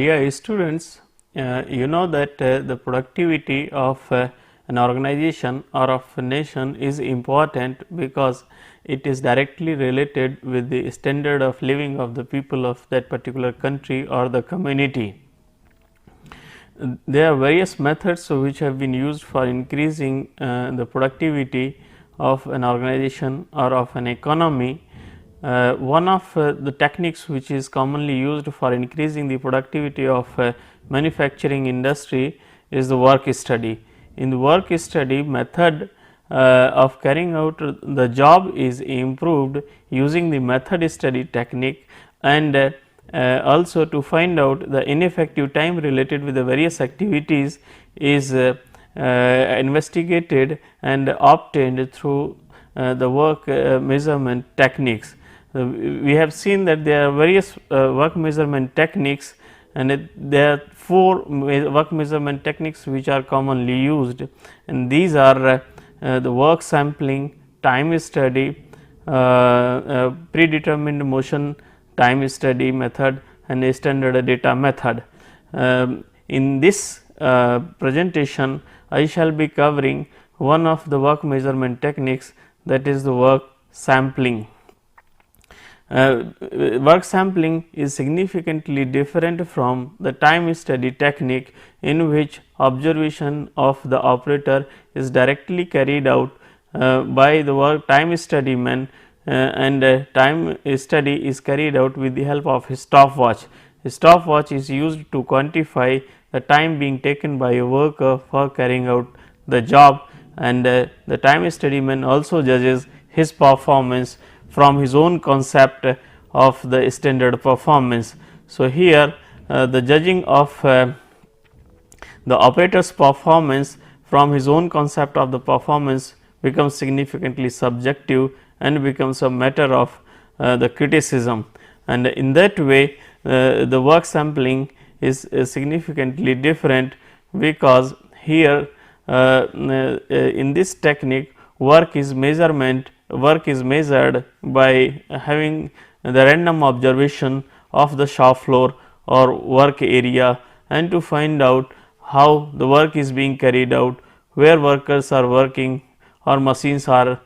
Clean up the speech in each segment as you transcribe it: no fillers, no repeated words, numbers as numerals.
Dear students, you know that the productivity of an organization or of a nation is important because it is directly related with the standard of living of the people of that particular country or the community. There are various methods which have been used for increasing the productivity of an organization or of an economy. One of the techniques which is commonly used for increasing the productivity of manufacturing industry is the work study. In the work study method of carrying out the job is improved using the method study technique, and also to find out the ineffective time related with the various activities is investigated and obtained through the work measurement techniques. We have seen that there are various work measurement techniques, and there are 4 work measurement techniques which are commonly used, and these are the work sampling, time study, predetermined motion time study method, and a standard data method. In this presentation I shall be covering one of the work measurement techniques, that is the work sampling. Work sampling is significantly different from the time study technique, in which observation of the operator is directly carried out by the work time study man, and time study is carried out with the help of a stopwatch. A stopwatch is used to quantify the time being taken by a worker for carrying out the job, and the time study man also judges his performance from his own concept of the standard performance. So, here the judging of the operator's performance from his own concept of the performance becomes significantly subjective and becomes a matter of the criticism, and in that way the work sampling is significantly different, because here in this technique work is measured by having the random observation of the shop floor or work area, and to find out how the work is being carried out, where workers are working or machines are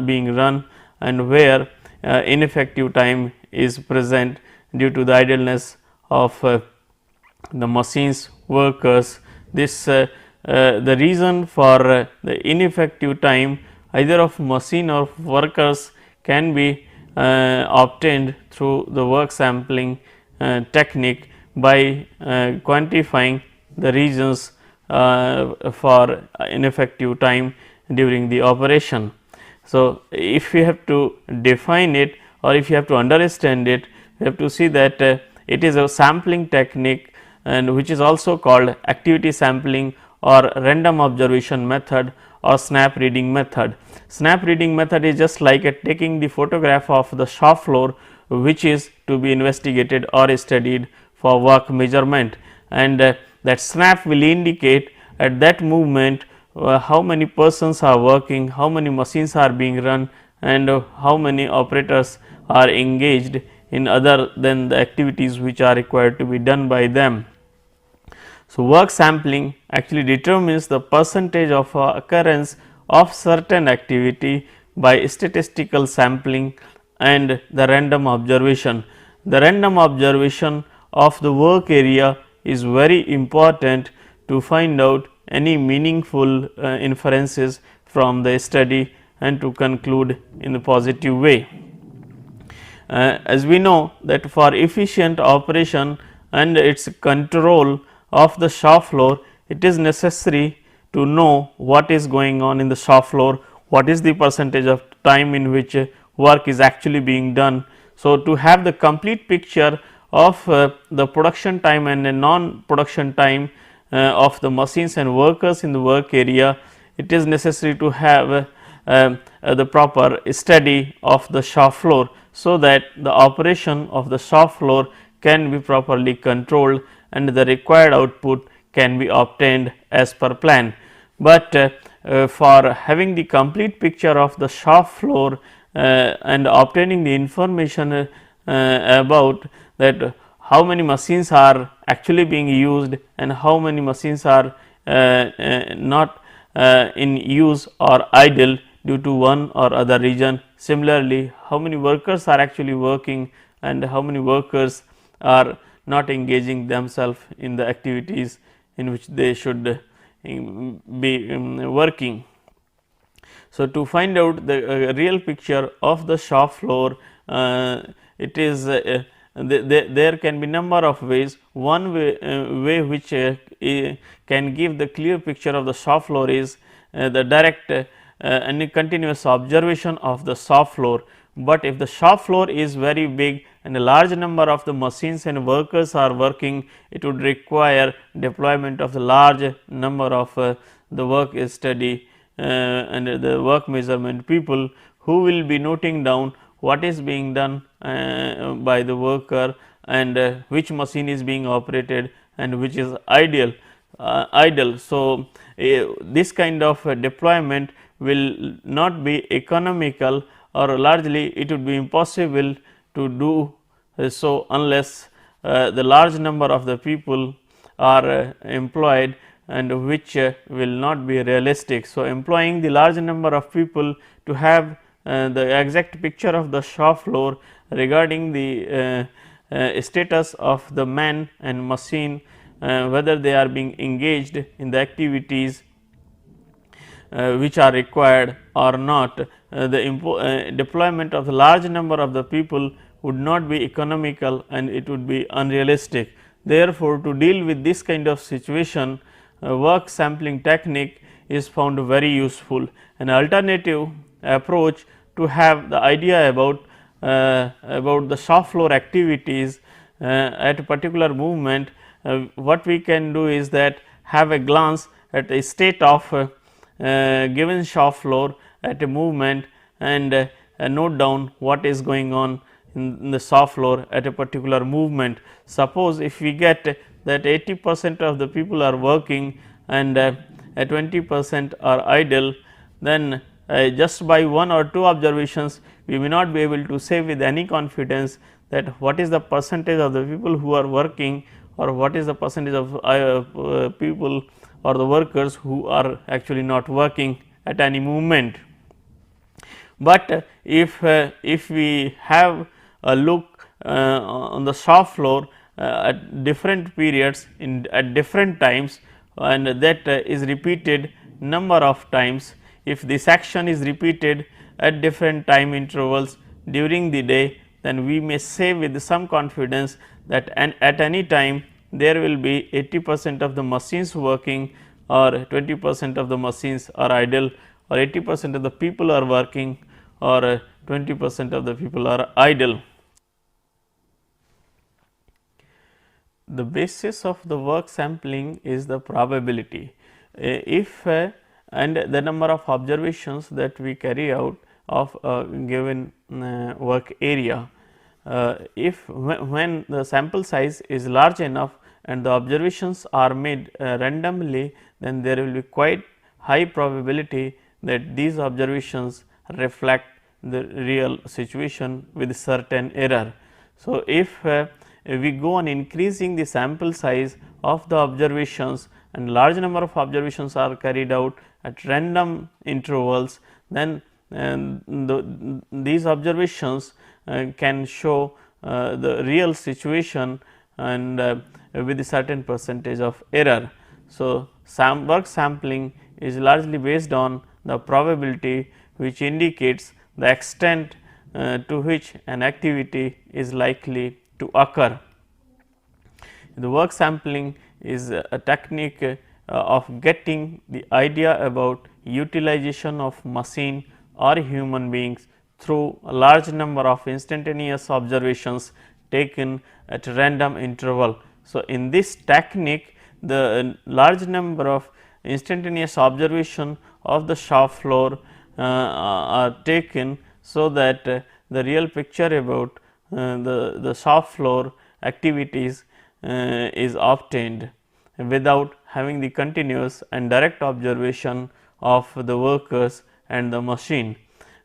being run, and where ineffective time is present due to the idleness of the machines workers. This the reason for the ineffective time either of machine or workers can be obtained through the work sampling technique by quantifying the reasons for ineffective time during the operation. So, if we have to define it, or if you have to understand it, we have to see that it is a sampling technique, and which is also called activity sampling or random observation method or snap reading method. Snap reading method is just like taking the photograph of the shop floor, which is to be investigated or studied for work measurement, and that snap will indicate at that movement how many persons are working, how many machines are being run, and how many operators are engaged in other than the activities which are required to be done by them. So, work sampling actually determines the percentage of occurrence of certain activity by statistical sampling and the random observation. The random observation of the work area is very important to find out any meaningful inferences from the study and to conclude in a positive way. As we know that for efficient operation and its control of the shop floor, it is necessary to know what is going on in the shop floor, what is the percentage of time in which work is actually being done. So, to have the complete picture of the production time and the non production time of the machines and workers in the work area, it is necessary to have the proper study of the shop floor, so that the operation of the shop floor can be properly controlled and the required output can be obtained as per plan. But for having the complete picture of the shop floor and obtaining the information about that how many machines are actually being used and how many machines are not in use or idle due to one or other reason. Similarly, how many workers are actually working and how many workers are not engaging themselves in the activities in which they should be working. So, to find out the real picture of the shop floor, it is there can be number of ways. One way which can give the clear picture of the shop floor is the direct and continuous observation of the shop floor. But if the shop floor is very big and a large number of the machines and workers are working, it would require deployment of the large number of the work study and the work measurement people who will be noting down what is being done by the worker and which machine is being operated and which is idle. So, this kind of deployment will not be economical, or largely it would be impossible to do so unless the large number of the people are employed, and which will not be realistic. So, employing the large number of people to have the exact picture of the shop floor regarding the status of the man and machine, whether they are being engaged in the activities which are required or not, the deployment of the large number of the people would not be economical and it would be unrealistic. Therefore, to deal with this kind of situation, work sampling technique is found very useful. An alternative approach to have the idea about the shop floor activities at a particular movement, what we can do is that have a glance at a state of given shop floor at a movement and note down what is going on in the shop floor at a particular movement. Suppose if we get that 80% of the people are working and 20% are idle, then just by one or two observations we may not be able to say with any confidence that what is the percentage of the people who are working or what is the percentage of people or the workers who are actually not working at any movement. But if we have a look on the shop floor at different periods at different times, and that is repeated number of times, if this action is repeated at different time intervals during the day, then we may say with some confidence that at any time there will be 80% of the machines working, or 20% of the machines are idle, or 80% of the people are working, or 20% of the people are idle. The basis of the work sampling is the probability. If and the number of observations that we carry out of a given work area. If when the sample size is large enough and the observations are made randomly, then there will be quite high probability that these observations reflect the real situation with certain error. So, if we go on increasing the sample size of the observations and large number of observations are carried out at random intervals, then these observations can show the real situation and with a certain percentage of error. So, work sampling is largely based on the probability, which indicates the extent to which an activity is likely to occur. The work sampling is a technique of getting the idea about utilization of machine or human beings through a large number of instantaneous observations taken at random interval. So, in this technique, the large number of instantaneous observation of the shop floor are taken, so that the real picture about the shop floor activities is obtained without having the continuous and direct observation of the workers and the machine.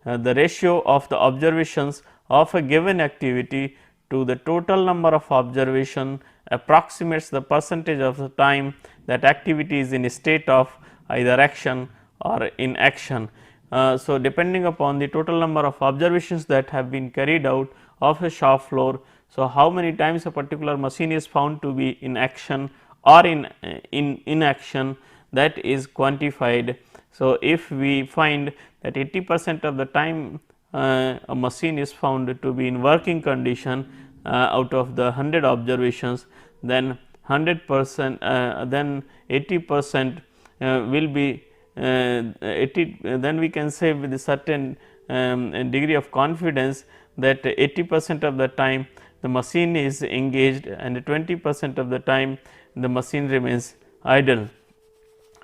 The ratio of the observations of a given activity to the total number of observation approximates the percentage of the time that activity is in a state of either action or inaction. So, depending upon the total number of observations that have been carried out of a shop floor. So, how many times a particular machine is found to be in action or in inaction, that is quantified. So, if we find that 80% of the time a machine is found to be in working condition out of the 100 observations, then 100% then 80% will be 80, then we can say with a certain degree of confidence that 80% of the time the machine is engaged and 20% of the time the machine remains idle.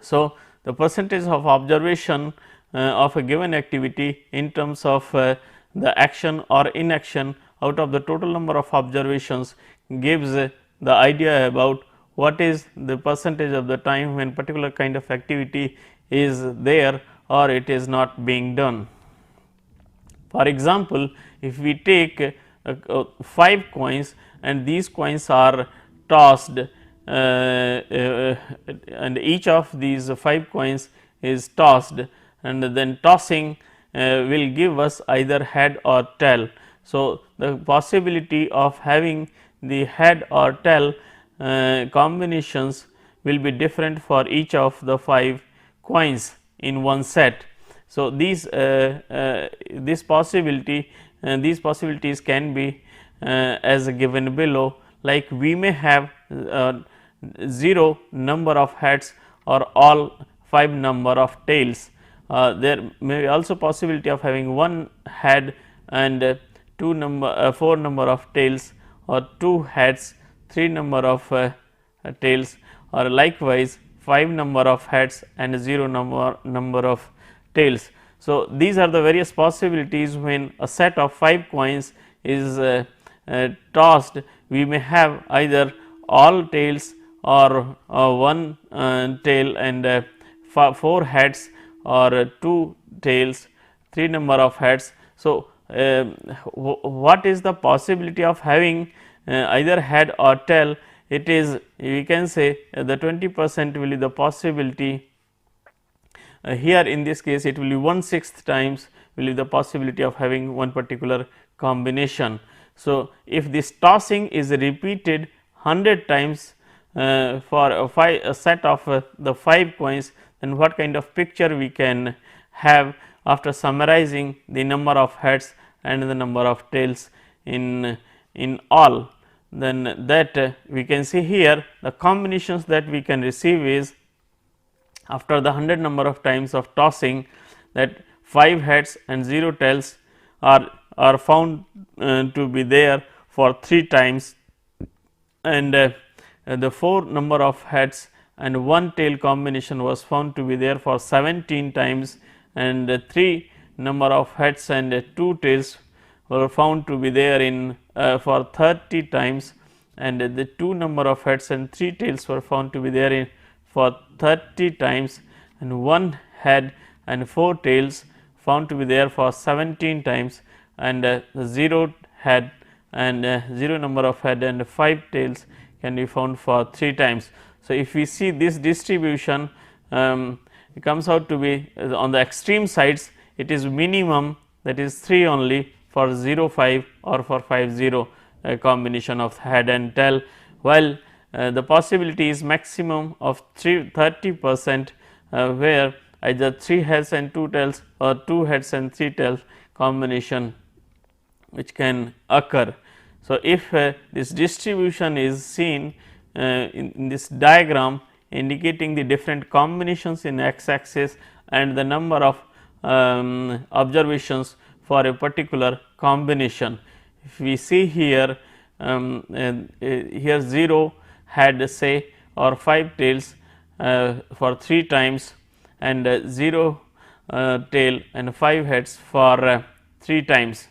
So, the percentage of observation of a given activity in terms of the action or inaction out of the total number of observations gives the idea about what is the percentage of the time when particular kind of activity is there or it is not being done. For example, if we take 5 coins and these coins are tossed and each of these 5 coins is tossed, and then tossing will give us either head or tail. So, the possibility of having the head or tail combinations will be different for each of the 5 coins in one set. So, these possibilities can be as given below, like we may have 0 number of heads or all 5 number of tails. There may be also possibility of having 1 head and 4 number of tails, or 2 heads 3 number of tails, or likewise 5 number of heads and 0 number of tails. So, these are the various possibilities when a set of 5 coins is tossed. We may have either all tails or 1 tail and 4 heads, or 2 tails 3 number of heads. So, what is the possibility of having either head or tail? It is, we can say the 20% will be the possibility. Here in this case it will be 1/6 times will be the possibility of having one particular combination. So, if this tossing is repeated 100 times for a set of the 5 coins, then what kind of picture we can have after summarizing the number of heads and the number of tails in all. Then that we can see here the combinations that we can receive is, after the 100 number of times of tossing, that 5 heads and 0 tails are found to be there for 3 times, and the 4 number of heads and 1 tail combination was found to be there for 17 times, and 3 number of heads and 2 tails were found to be there in for 30 times, and the 2 number of heads and 3 tails were found to be there in for 30 times, and 1 head and 4 tails found to be there for 17 times, and the 0 head and 0 number of head and 5 tails can be found for 3 times. So, if we see this distribution, it comes out to be on the extreme sides, it is minimum, that is 3 only for 0 5 or for 5 0 combination of head and tail, while the possibility is maximum of 30% where either 3 heads and 2 tails or 2 heads and 3 tails combination which can occur. So, if this distribution is seen in this diagram indicating the different combinations in x axis and the number of observations for a particular combination. If we see here, here 0 had say or 5 tails for 3 times, and 0 tail and 5 heads for 3 times,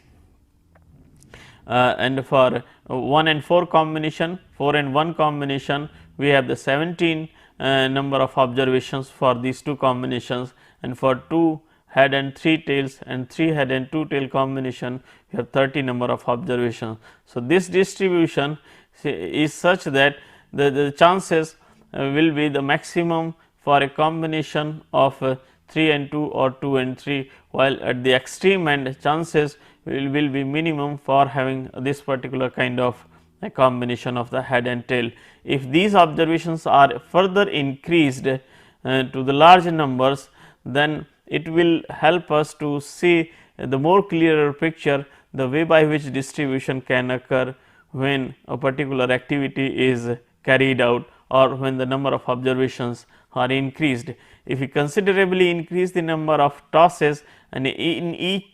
and for 1 and 4 combination, 4 and 1 combination, we have the 17 number of observations for these 2 combinations, and for 2 head and 3 tails and 3 head and 2 tail combination, we have 30 number of observations. So, this distribution is such that the chances will be the maximum for a combination of 3 and 2 or 2 and 3, while at the extreme end chances will be minimum for having this particular kind of a combination of the head and tail. If these observations are further increased to the large numbers, then it will help us to see the more clearer picture, the way by which distribution can occur when a particular activity is carried out or when the number of observations are increased. If we considerably increase the number of tosses, and in each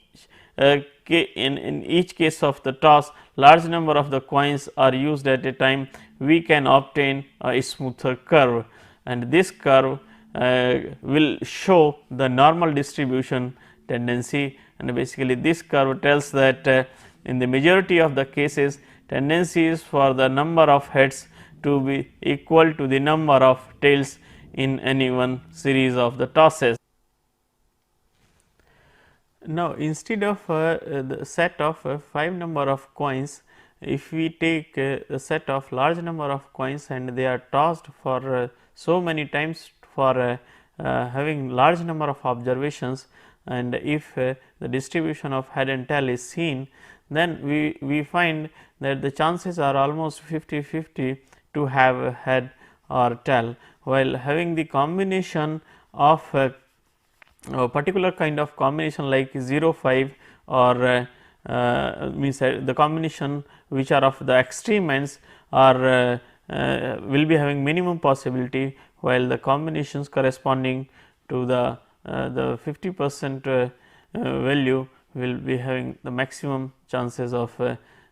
case of the toss large number of the coins are used at a time, we can obtain a smoother curve, and this curve will show the normal distribution tendency, and basically this curve tells that in the majority of the cases tendency is for the number of heads to be equal to the number of tails in any one series of the tosses. Now, instead of the set of 5 number of coins, if we take a set of large number of coins and they are tossed for so many times for having large number of observations, and if the distribution of head and tail is seen, then we find that the chances are almost 50-50 to have a head or tail, while having the combination of a particular kind of combination like 0 5 or means the combination which are of the extreme ends are will be having minimum possibility, while the combinations corresponding to the 50% value will be having the maximum chances of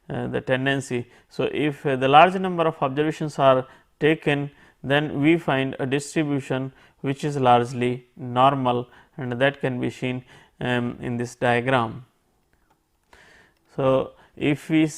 the tendency. So, if the large number of observations are taken, then we find a distribution which is largely normal, and that can be seen in this diagram. So, if we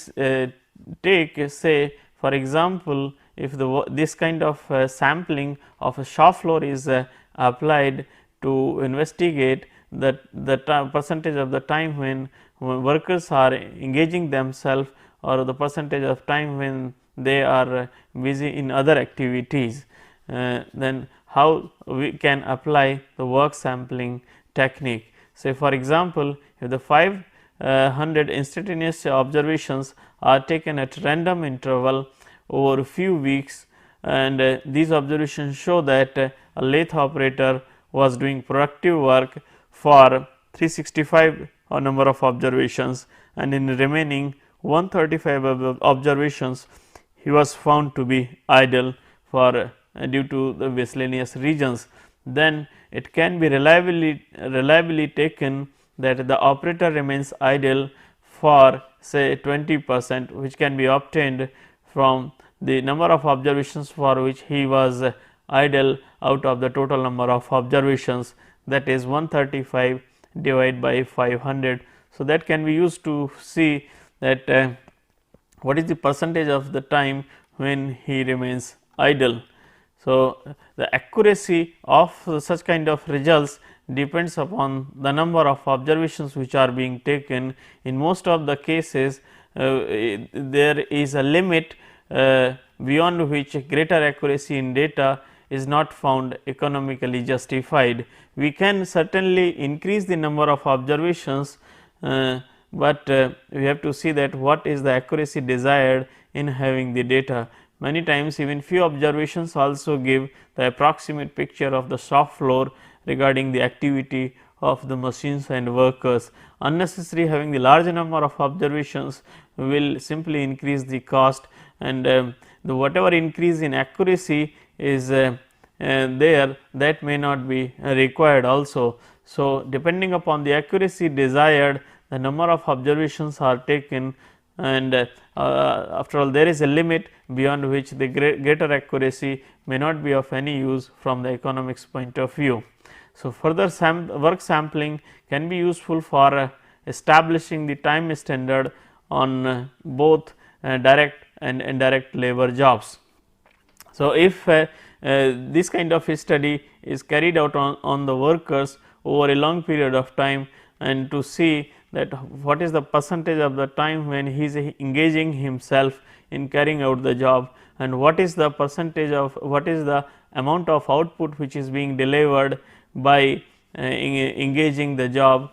take say for example, if this kind of sampling of a shop floor is applied to investigate that the percentage of the time when workers are engaging themselves or the percentage of time when they are busy in other activities, then how we can apply the work sampling technique. Say for example, if the 500 instantaneous observations are taken at random interval over a few weeks, and these observations show that a lathe operator was doing productive work for 365 number of observations, and in the remaining 135 observations he was found to be idle for due to the miscellaneous reasons, then it can be reliably taken that the operator remains idle for say 20%, which can be obtained from the number of observations for which he was idle out of the total number of observations, that is 135 divided by 500. So, that can be used to see that what is the percentage of the time when he remains idle. So, the accuracy of such kind of results depends upon the number of observations which are being taken. In most of the cases there is a limit beyond which greater accuracy in data is not found economically justified. We can certainly increase the number of observations, but we have to see that what is the accuracy desired in having the data. Many times even few observations also give the approximate picture of the shop floor regarding the activity of the machines and workers. Unnecessary having the large number of observations will simply increase the cost, and the whatever increase in accuracy is there, that may not be required also. So, depending upon the accuracy desired, the number of observations are taken, and after all there is a limit beyond which the greater accuracy may not be of any use from the economics point of view. So, further work sampling can be useful for establishing the time standard on both direct and indirect labor jobs. So, if this kind of a study is carried out on the workers over a long period of time, and to see that what is the percentage of the time when he is engaging himself in carrying out the job, and what is the percentage of what is the amount of output which is being delivered by engaging the job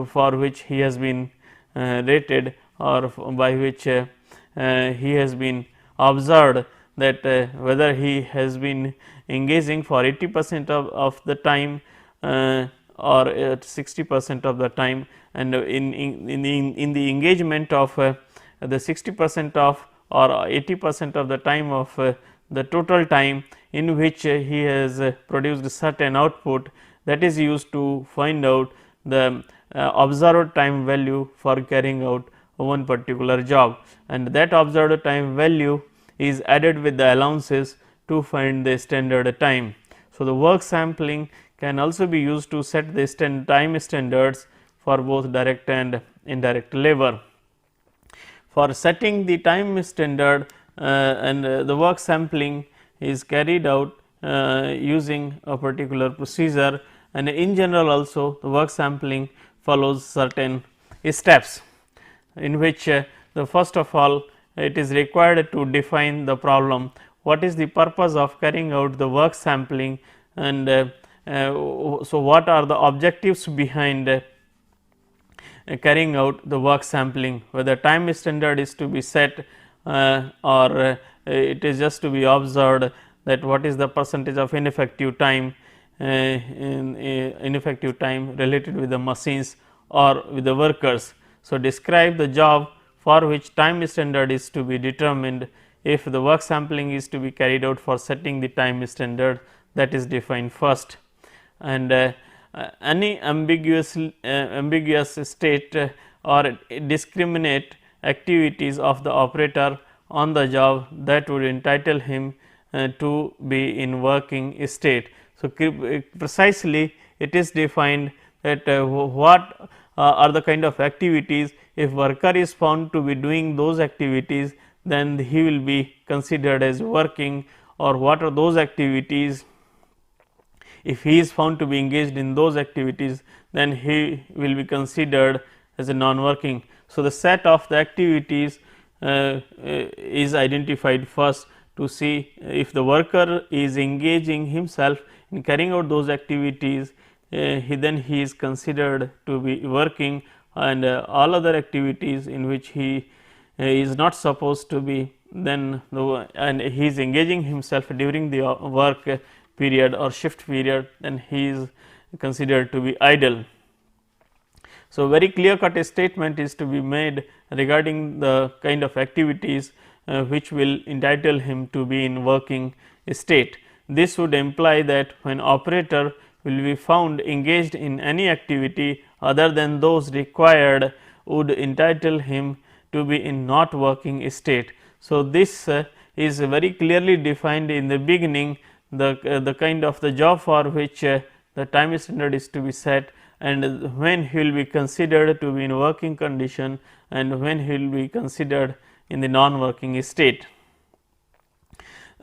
for which he has been rated, or by which he has been observed that whether he has been engaging for 80% of the time or 60% of the time, and in the engagement of the 60% of or 80% of the time of the total time in which he has produced certain output, that is used to find out the observed time value for carrying out one particular job, and that observed time value is added with the allowances to find the standard time. So, the work sampling can also be used to set the time standards for both direct and indirect labor. For setting the time standard and the work sampling is carried out using a particular procedure, and in general also the work sampling follows certain steps, in which the first of all it is required to define the problem, what is the purpose of carrying out the work sampling, and so what are the objectives behind carrying out the work sampling, whether time standard is to be set or it is just to be observed that what is the percentage of ineffective time related with the machines or with the workers. So, describe the job for which time standard is to be determined if the work sampling is to be carried out for setting the time standard, that is defined first, and any ambiguous state or discriminate activities of the operator on the job that would entitle him to be in working state. So, precisely it is defined that what are the kind of activities. If worker is found to be doing those activities, then he will be considered as working, or what are those activities. If he is found to be engaged in those activities, then he will be considered as a non-working. So, the set of the activities is identified first to see if the worker is engaging himself in carrying out those activities, he is considered to be working, and all other activities in which he is not supposed to be, then and he is engaging himself during the work period or shift period, then he is considered to be idle. So, very clear cut statement is to be made regarding the kind of activities which will entitle him to be in working state. This would imply that when operator will be found engaged in any activity other than those required would entitle him to be in not working state. So, this is very clearly defined in the beginning, the kind of the job for which the time standard is to be set, and when he will be considered to be in working condition and when he will be considered in the non working state.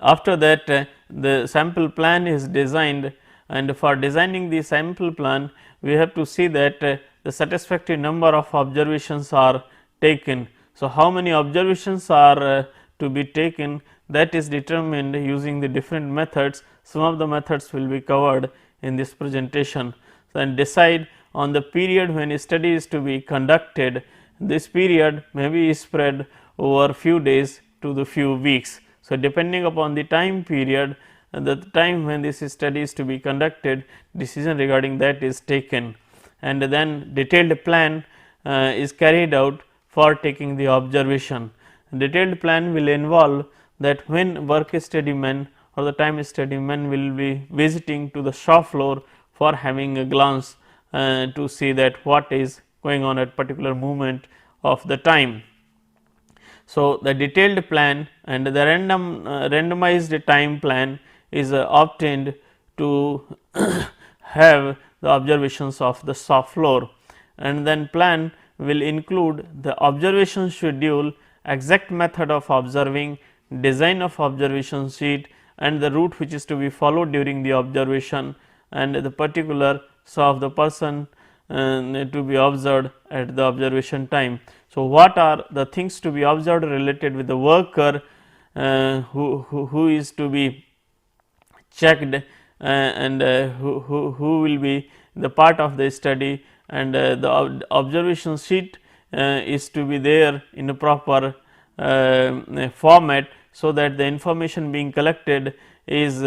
After that the sample plan is designed, and for designing the sample plan we have to see that the satisfactory number of observations are taken. So, how many observations are to be taken, that is determined using the different methods. Some of the methods will be covered in this presentation. So, and decide on the period when a study is to be conducted. This period may be spread over few days to the few weeks. So, depending upon the time period and the time when this study is to be conducted, decision regarding that is taken, and then detailed plan is carried out for taking the observation. Detailed plan will involve that when work study man or the time study man will be visiting to the shop floor for having a glance to see that what is going on at particular moment of the time. So, the detailed plan and the randomized time plan is obtained to have the observations of the shop floor, and then plan will include the observation schedule, exact method of observing, design of observation sheet, and the route which is to be followed during the observation, and the particulars of the person to be observed at the observation time. So, what are the things to be observed related with the worker who is to be checked and who will be the part of the study, and the observation sheet is to be there in a proper format, so that the information being collected is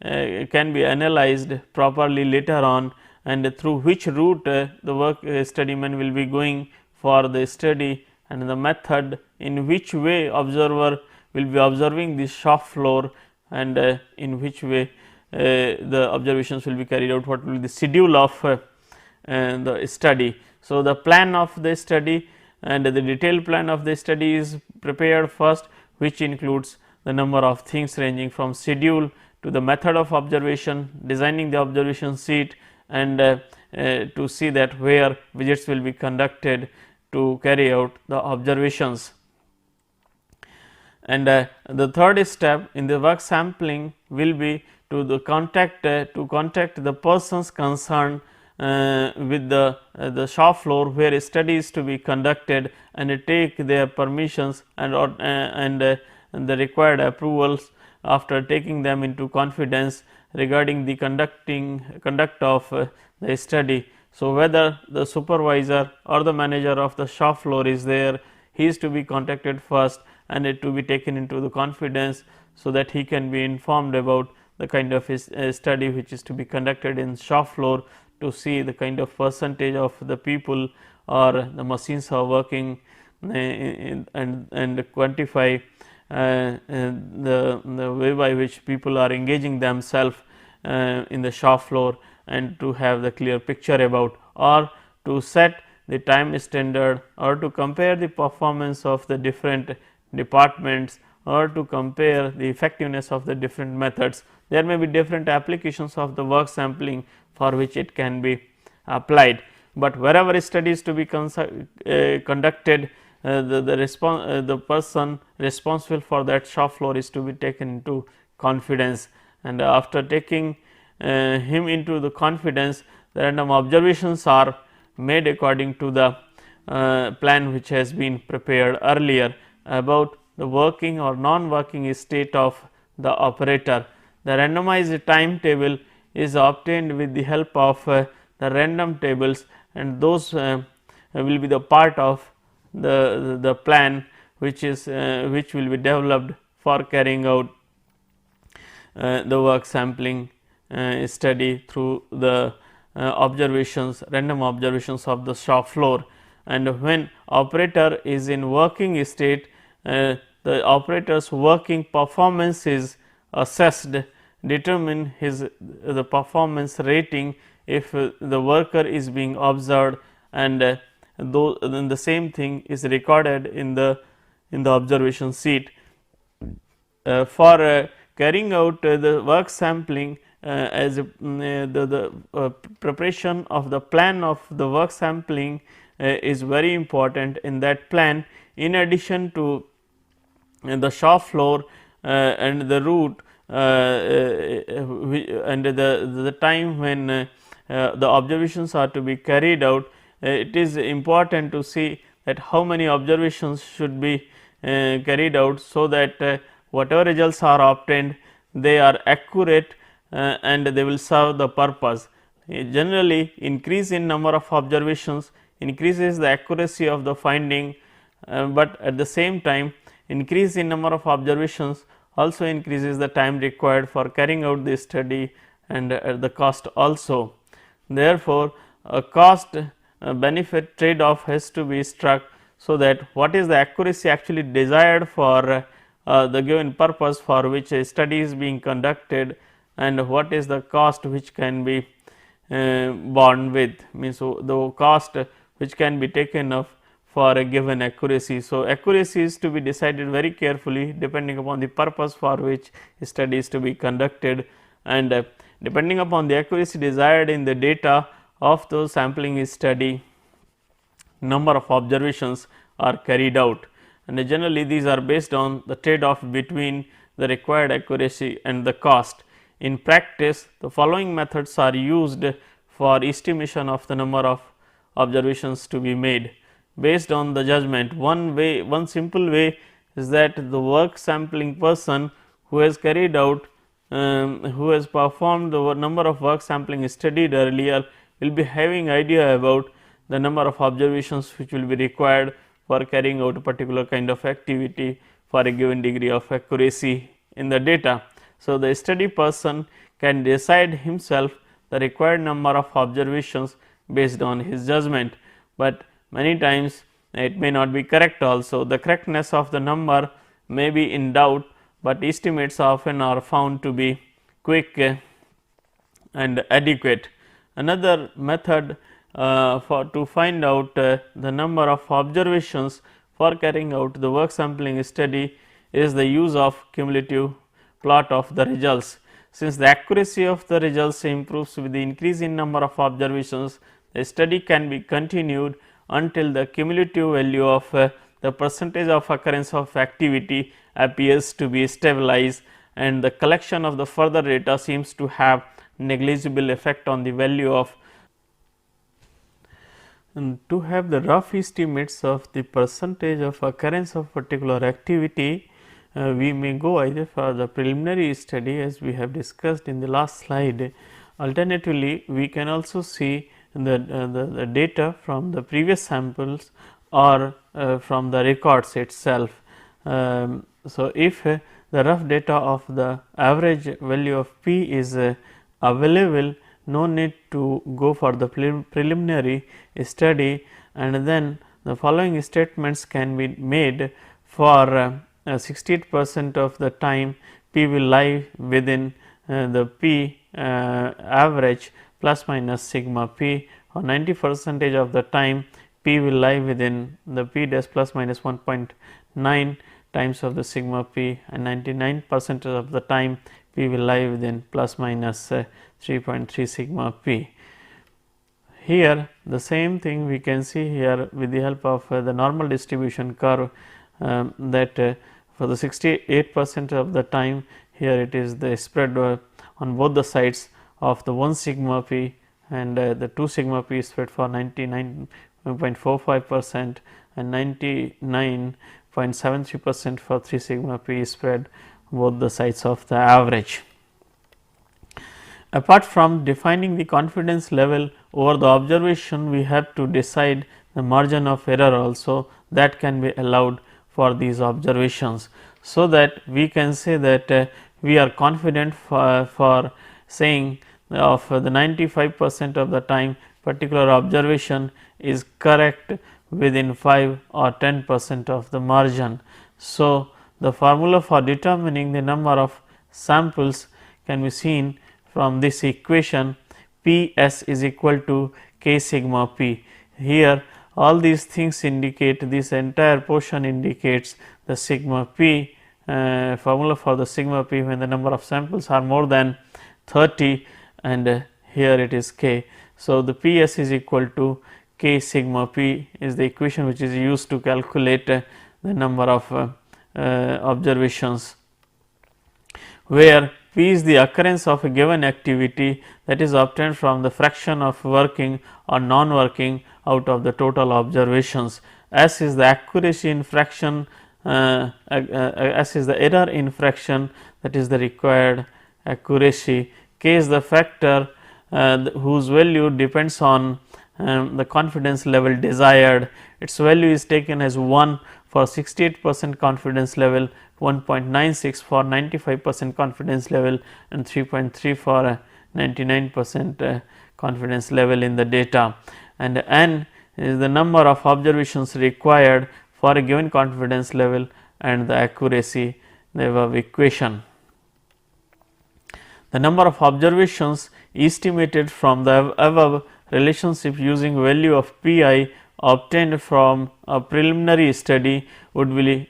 can be analyzed properly later on, and through which route the work study man will be going for the study, and the method in which way observer will be observing the shop floor, and in which way the observations will be carried out, what will be the schedule of the study. So, the plan of the study and the detailed plan of the study is prepared first, which includes the number of things ranging from schedule to the method of observation, designing the observation sheet, and to see that where visits will be conducted to carry out the observations. And the third step in the work sampling will be to the contact the persons concerned with the shop floor where a study is to be conducted, and take their permissions and the required approvals after taking them into confidence regarding the conduct of the study. So, whether the supervisor or the manager of the shop floor is there, he is to be contacted first and it to be taken into the confidence, so that he can be informed about the kind of study which is to be conducted in shop floor, to see the kind of percentage of the people or the machines are working and quantify the way by which people are engaging themselves in the shop floor, and to have the clear picture about, or to set the time standard, or to compare the performance of the different departments, or to compare the effectiveness of the different methods. There may be different applications of the work sampling for which it can be applied, but wherever a study is to be conducted, the person responsible for that shop floor is to be taken into confidence, and after taking him into the confidence, the random observations are made according to the plan which has been prepared earlier about the working or non-working state of the operator. The randomized timetable is obtained with the help of the random tables, and those will be the part of the plan which will be developed for carrying out the work sampling study through the random observations of the shop floor. And when operator is in working state, the operator's working performance is assessed, determine the performance rating if the worker is being observed, and then the same thing is recorded in the observation sheet. For carrying out the work sampling, as the preparation of the plan of the work sampling is very important. In that plan, in addition to the shop floor and the route and the time when the observations are to be carried out, it is important to see that how many observations should be carried out, so that whatever results are obtained, they are accurate and they will serve the purpose. Generally, increase in number of observations increases the accuracy of the finding, but at the same time increase in number of observations also increases the time required for carrying out the study and the cost also. Therefore, a cost benefit trade off has to be struck, so that what is the accuracy actually desired for the given purpose for which a study is being conducted, and what is the cost which can be borne with, means the cost which can be taken up for a given accuracy. So, accuracy is to be decided very carefully depending upon the purpose for which study is to be conducted, and depending upon the accuracy desired in the data of the sampling study, number of observations are carried out, and generally these are based on the trade off between the required accuracy and the cost. In practice, the following methods are used for estimation of the number of observations to be made based on the judgment. One simple way is that the work sampling person who has carried out who has performed the number of work sampling studied earlier will be having idea about the number of observations which will be required for carrying out a particular kind of activity for a given degree of accuracy in the data. So, the study person can decide himself the required number of observations based on his judgment, but many times it may not be correct also. The correctness of the number may be in doubt, but estimates often are found to be quick and adequate. Another method to find out the number of observations for carrying out the work sampling study is the use of cumulative plot of the results. Since the accuracy of the results improves with the increase in number of observations, the study can be continued until the cumulative value of the percentage of occurrence of activity appears to be stabilized, and the collection of the further data seems to have negligible effect on the value of. And to have the rough estimates of the percentage of occurrence of particular activity, we may go either for the preliminary study as we have discussed in the last slide. Alternatively, we can also see the data from the previous samples or from the records itself. So, if the rough data of the average value of p is available, no need to go for the preliminary study, and then the following statements can be made for 68% of the time p will lie within the p average plus minus sigma p, or 90 percentage of the time p will lie within the p dash plus minus 1.9 times of the sigma p, and 99% of the time p will lie within plus minus 3.3 sigma p. Here the same thing we can see here with the help of the normal distribution curve, that for the 68% of the time here it is the spread on both the sides of the 1 sigma p, and the 2 sigma p is spread for 99.45% and 99.73% for 3 sigma p is spread both the sides of the average. Apart from defining the confidence level over the observation, we have to decide the margin of error also that can be allowed for these observations. So, that we can say that we are confident for saying of the 95% of the time particular observation is correct within 5 or 10% of the margin. So, the formula for determining the number of samples can be seen from this equation, P s is equal to k sigma p. Here all these things indicate, this entire portion indicates the sigma p, formula for the sigma p when the number of samples are more than 30, and here it is k. So, the P s is equal to k sigma p is the equation which is used to calculate the number of observations, where P is the occurrence of a given activity that is obtained from the fraction of working or non working out of the total observations. S is the accuracy in fraction, S is the error in fraction, that is the required accuracy. K is the factor whose value depends on the confidence level desired. Its value is taken as 1 for 68% confidence level, 1.96 for 95% confidence level, and 3.3 for 99% confidence level in the data. And n is the number of observations required for a given confidence level and the accuracy, the above equation. The number of observations estimated from the above relationship using value of Pi obtained from a preliminary study would be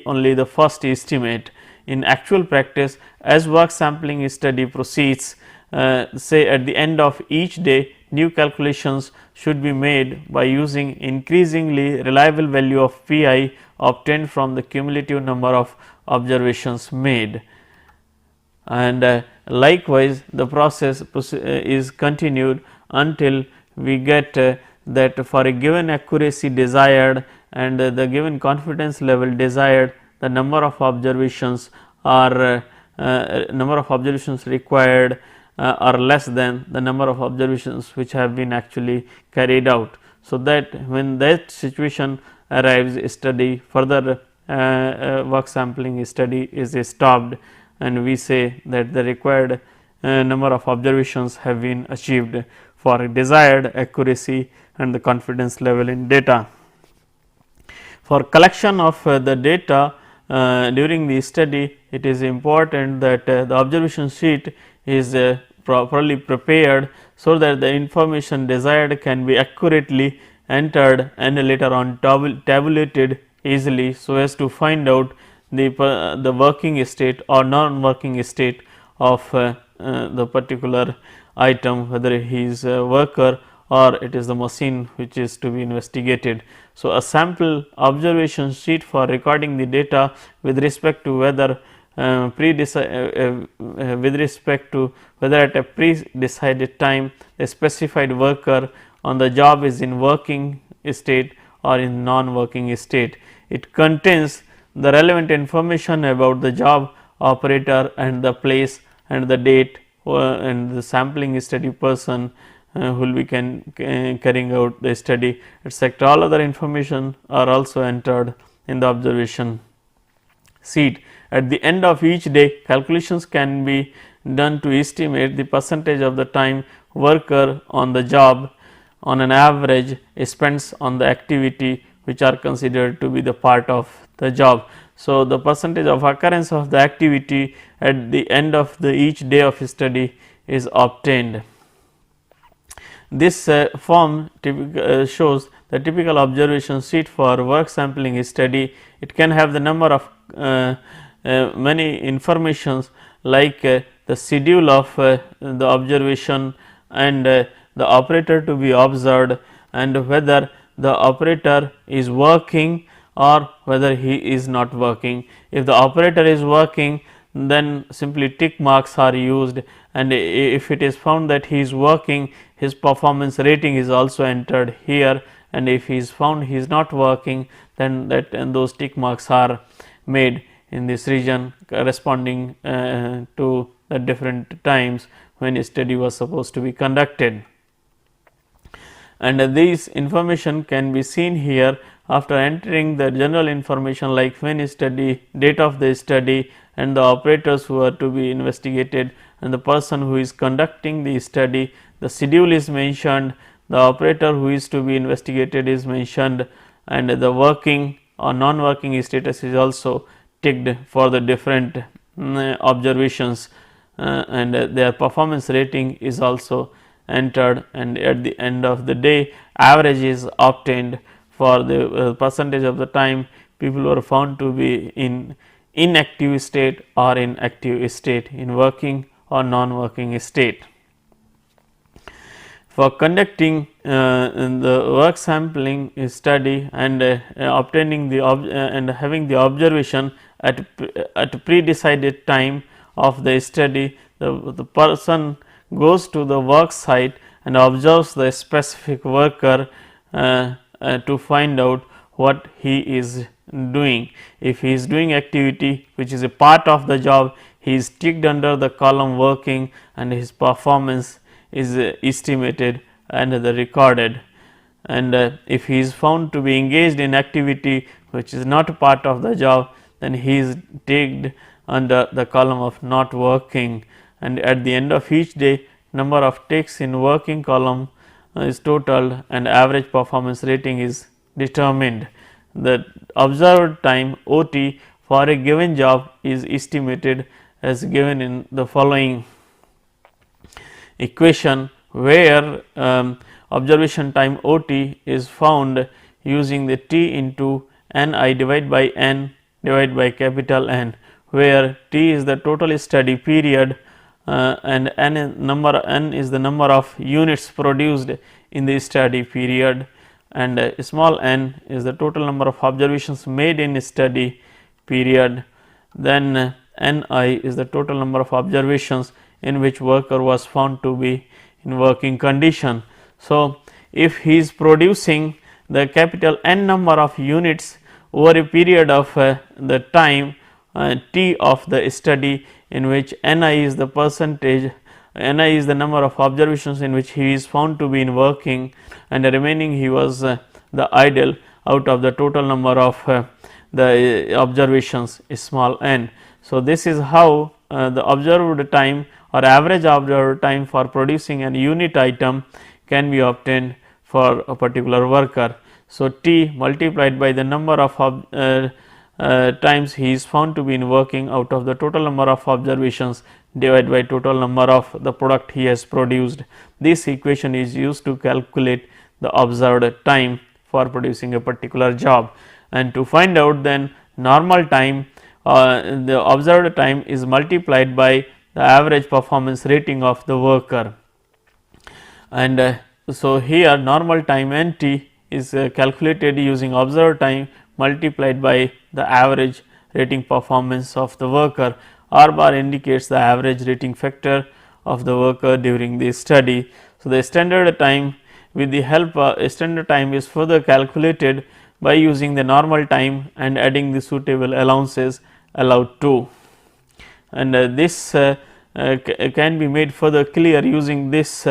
only the first estimate. In actual practice, as work sampling study proceeds, say at the end of each day, new calculations should be made by using increasingly reliable value of Pi obtained from the cumulative number of observations made. And likewise, the process is continued until we get that for a given accuracy desired and the given confidence level desired, the number of observations are number of observations required are less than the number of observations which have been actually carried out. So, that when that situation arrives, study further work sampling study is stopped, and we say that the required number of observations have been achieved for desired accuracy and the confidence level in data. For collection of the data during the study, it is important that the observation sheet is properly prepared, so that the information desired can be accurately entered and later on tabulated easily, so as to find out the working state or non working state of the particular item, whether he is a worker or it is the machine which is to be investigated. So, a sample observation sheet for recording the data with respect to whether with respect to whether at a pre-decided time a specified worker on the job is in working state or in non-working state. It contains the relevant information about the job operator and the place and the date and the sampling study person who will be carrying out the study, etc. All other information are also entered in the observation sheet. At the end of each day, calculations can be done to estimate the percentage of the time worker on the job on an average spends on the activity which are considered to be the part of the job. So, the percentage of occurrence of the activity at the end of each day of study is obtained. This form shows the typical observation sheet for work sampling study. It can have the number of many informations like the schedule of the observation and the operator to be observed, and whether the operator is working or whether he is not working. If the operator is working, then simply tick marks are used, and if it is found that he is working, his performance rating is also entered here, and if he is found he is not working, then those tick marks are made in this region corresponding to the different times when a study was supposed to be conducted. And these information can be seen here after entering the general information like when study, date of the study, and the operators who are to be investigated, and the person who is conducting the study. The schedule is mentioned, the operator who is to be investigated is mentioned, and the working or non working status is also ticked for the different observations, and their performance rating is also entered, and at the end of the day average is obtained for the percentage of the time people were found to be in inactive state or in active state, in working or non working state. For conducting the work sampling study and obtaining the and having the observation at pre-decided time of the study, the person goes to the work site and observes the specific worker to find out what he is doing. If he is doing activity which is a part of the job, he is ticked under the column working, and his performance is estimated and recorded. And if he is found to be engaged in activity which is not part of the job, then he is ticked under the column of not working, and at the end of each day number of ticks in working column is totaled and average performance rating is determined. The observed time OT for a given job is estimated as given in the following equation, where observation time OT is found using the T into Ni divided by N divided by capital N, where T is the total study period and N is the number of units produced in the study period, and small n is the total number of observations made in a study period. Then Ni is the total number of observations in which worker was found to be in working condition. So, if he is producing the capital N number of units over a period of the time T of the study, in which Ni is the percentage, Ni is the number of observations in which he is found to be in working, and the remaining he was the idle out of the total number of the observations small n. So, this is how the observed time or average observed time for producing an unit item can be obtained for a particular worker. So, T multiplied by the number of times he is found to be in working out of the total number of observations divided by total number of the product he has produced. This equation is used to calculate the observed time for producing a particular job, and to find out then normal time, the observed time is multiplied by the average performance rating of the worker. And so, here normal time NT is calculated using observed time multiplied by the average rating performance of the worker. R bar indicates the average rating factor of the worker during the study. So, the standard time, with the help of standard time is further calculated by using the normal time and adding the suitable allowances allowed to, and this can be made further clear using this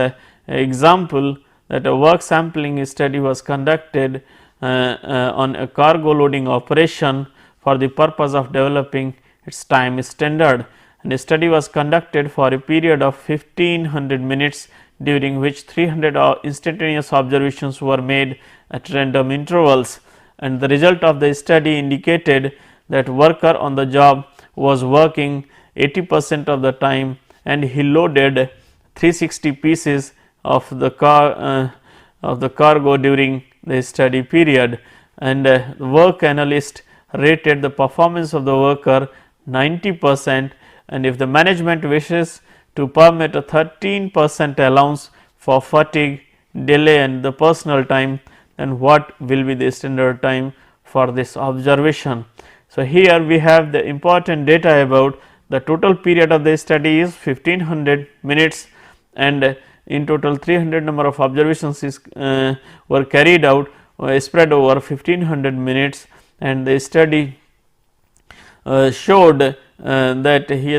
example, that a work sampling study was conducted on a cargo loading operation for the purpose of developing its time standard, and the study was conducted for a period of 1500 minutes, during which 300 instantaneous observations were made at random intervals, and the result of the study indicated that worker on the job was working 80% of the time, and he loaded 360 pieces of the cargo during the study period, and the work analyst rated the performance of the worker 90%, and if the management wishes to permit a 13% allowance for fatigue, delay and the personal time, then what will be the standard time for this observation. So, here we have the important data about the total period of the study is 1500 minutes, and in total 300 number of observations is were carried out spread over 1500 minutes, and the study showed that he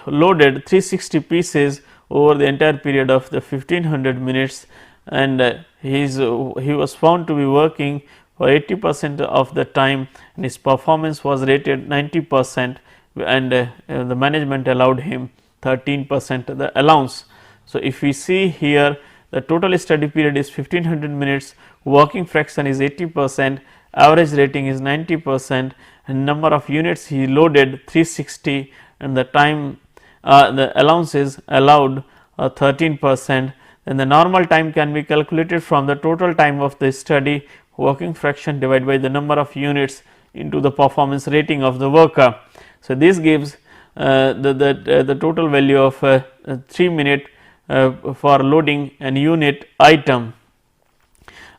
loaded 360 pieces over the entire period of the 1500 minutes, and he was found to be working for 80% of the time, and his performance was rated 90%, and the management allowed him 13% the allowance. So, if we see here, the total study period is 1500 minutes, working fraction is 80%, average rating is 90%, and number of units he loaded 360, and the time the allowances allowed 13%, then the normal time can be calculated from the total time of the study, working fraction divided by the number of units into the performance rating of the worker. So, this gives the total value of 3 minutes for loading an unit item,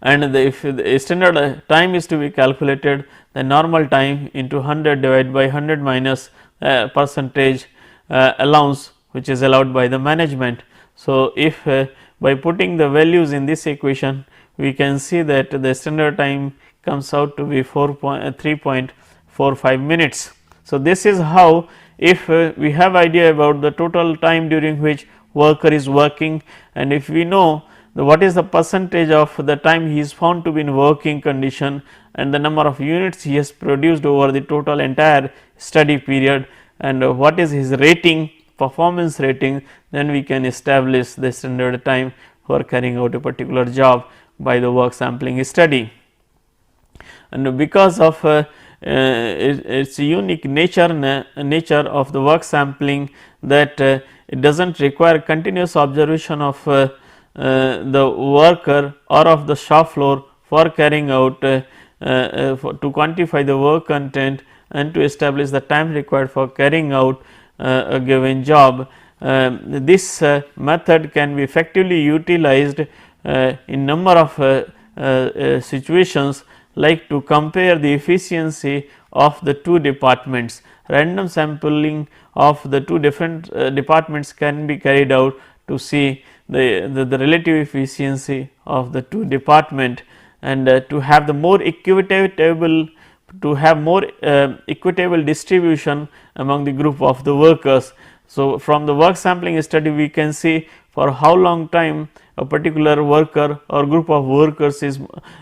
and if the standard time is to be calculated, the normal time into 100 divided by 100 minus percentage allowance which is allowed by the management. So, if by putting the values in this equation, we can see that the standard time comes out to be 3.45 minutes. So, this is how, if we have idea about the total time during which worker is working, and if we know what is the percentage of the time he is found to be in working condition, and the number of units he has produced over the total entire study period, and what is his rating, performance rating, then we can establish the standard time for carrying out a particular job by the work sampling study. And because of its unique nature of the work sampling, that it does not require continuous observation of the worker or of the shop floor for carrying out to quantify the work content and to establish the time required for carrying out a given job. This method can be effectively utilized in number of situations, like to compare the efficiency of the two departments. Random sampling of the two different departments can be carried out to see the relative efficiency of the two department, and to have the more equitable distribution among the group of the workers. So, from the work sampling study we can see for how long time a particular worker or group of workers is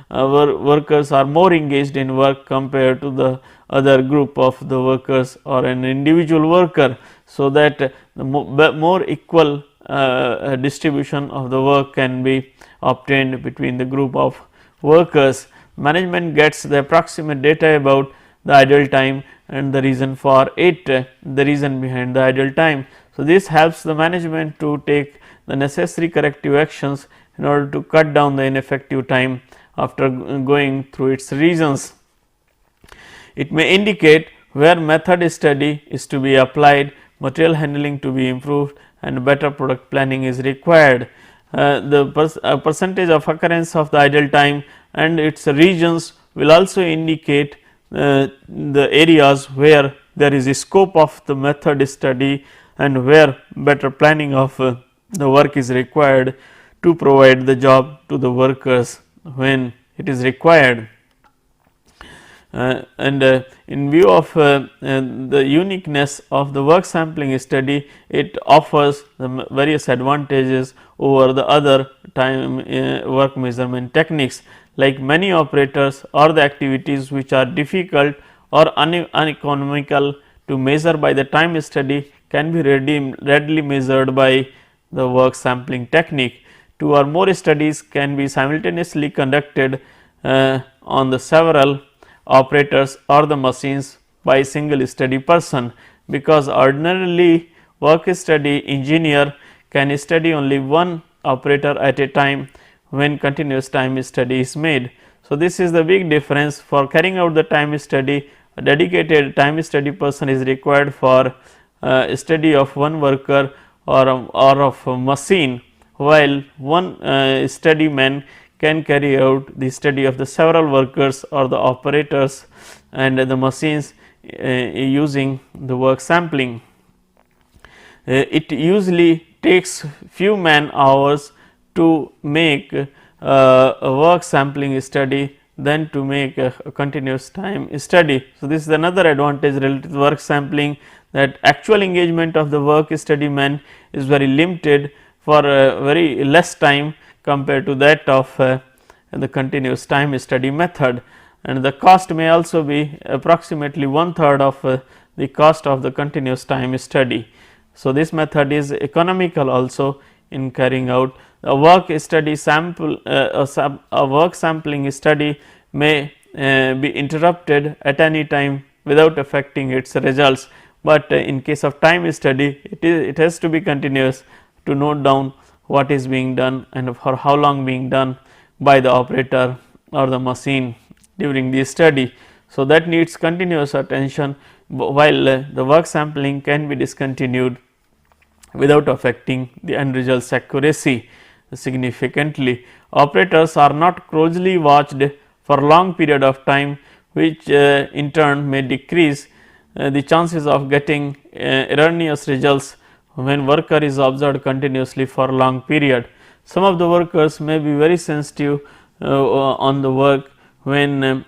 workers are more engaged in work compared to the other group of the workers or an individual worker. So, that the more equal distribution of the work can be obtained between the group of workers. Management gets the approximate data about the idle time and the reason for it, the reason behind the idle time. So, this helps the management to take the necessary corrective actions in order to cut down the ineffective time after going through its reasons. It may indicate where method study is to be applied, material handling to be improved, and better product planning is required. The percentage of occurrence of the idle time and its regions will also indicate the areas where there is a scope of the method study and where better planning of the work is required to provide the job to the workers when it is required. In view of the uniqueness of the work sampling study, it offers the various advantages over the other time work measurement techniques. Like many operators or the activities which are difficult or uneconomical to measure by the time study can be readily measured by the work sampling technique. Two or more studies can be simultaneously conducted on the several operators or the machines by a single study person, because ordinarily work study engineer can study only one operator at a time when continuous time study is made. So, this is the big difference. For carrying out the time study, a dedicated time study person is required for study of one worker or of a machine, while one study man can carry out the study of the several workers or the operators and the machines using the work sampling. It usually takes few man hours to make a work sampling study than to make a continuous time study. So, this is another advantage related to work sampling, that actual engagement of the work study man is very limited for very less time compared to that of the continuous time study method, and the cost may also be approximately 1/3 of the cost of the continuous time study. So, this method is economical also in carrying out a work study sample. A work sampling study may be interrupted at any time without affecting its results, but in case of time study it has to be continuous to note down what is being done and for how long being done by the operator or the machine during the study. So, that needs continuous attention, while the work sampling can be discontinued without affecting the end results accuracy significantly. Operators are not closely watched for long period of time, which in turn may decrease the chances of getting erroneous results when worker is observed continuously for long period. Some of the workers may be very sensitive on the work when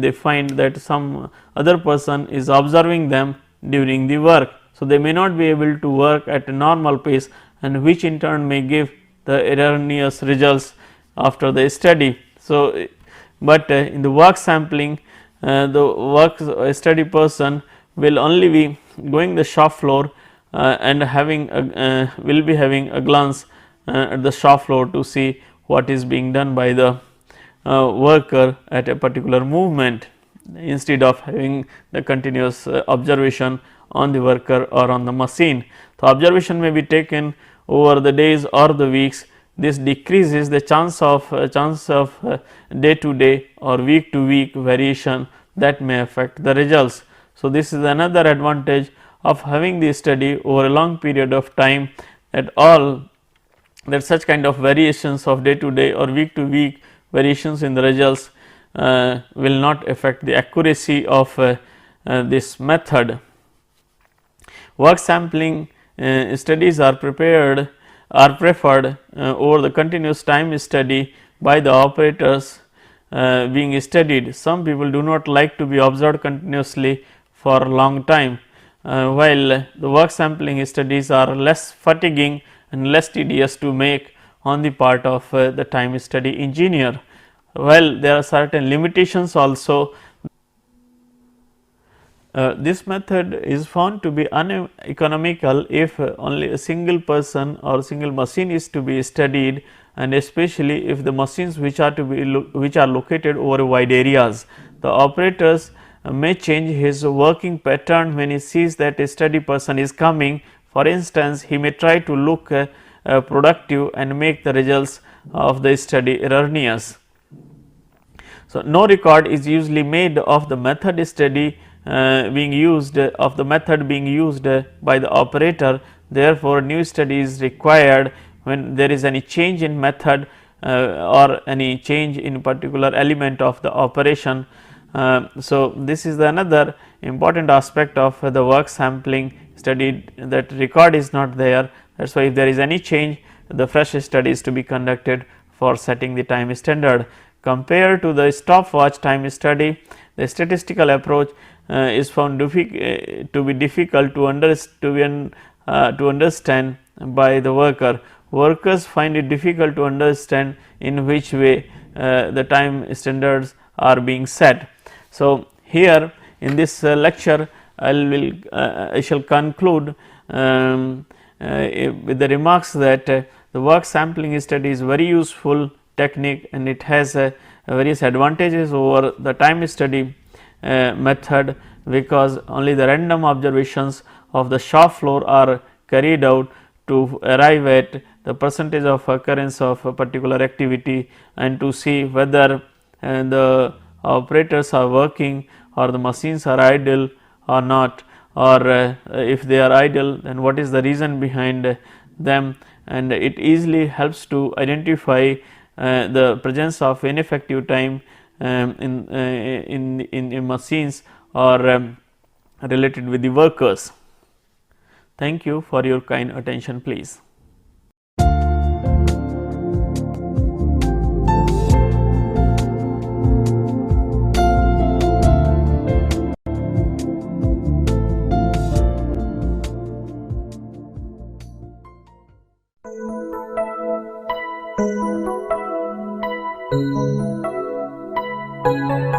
they find that some other person is observing them during the work. So, they may not be able to work at a normal pace, and which in turn may give the erroneous results after the study. So, but in the work sampling, the work study person will only be going the shop floor and will be having a glance at the shop floor to see what is being done by the worker at a particular movement, instead of having the continuous observation on the worker or on the machine. So, observation may be taken over the days or the weeks. This decreases the chance of day to day or week to week variation that may affect the results. So, this is another advantage of having the study over a long period of time, that such kind of variations of day to day or week to week variations in the results will not affect the accuracy of this method. Work sampling studies are prepared are preferred over the continuous time study by the operators being studied. Some people do not like to be observed continuously for a long time, while the work sampling studies are less fatiguing and less tedious to make on the part of the time study engineer. While there are certain limitations also, this method is found to be uneconomical if only a single person or single machine is to be studied, and especially if the machines which are to be which are located over wide areas. The operators may change his working pattern when he sees that a study person is coming. For instance, he may try to look productive and make the results of the study erroneous. So, no record is usually made of the method study being used by the operator. Therefore, new study is required when there is any change in method or any change in particular element of the operation. So, this is another important aspect of the work sampling study, that record is not there. That is why if there is any change, the fresh study is to be conducted for setting the time standard. Compared to the stopwatch time study, the statistical approach is found to be difficult to understand by the worker. Workers find it difficult to understand in which way the time standards are being set. So, here in this lecture I shall conclude with the remarks that the work sampling study is very useful technique, and it has various advantages over the time study method, because only the random observations of the shop floor are carried out to arrive at the percentage of occurrence of a particular activity, and to see whether the operators are working or the machines are idle or not, or if they are idle, then what is the reason behind them, and it easily helps to identify the presence of ineffective time in machines or related with the workers. Thank you for your kind attention, please. Thank you.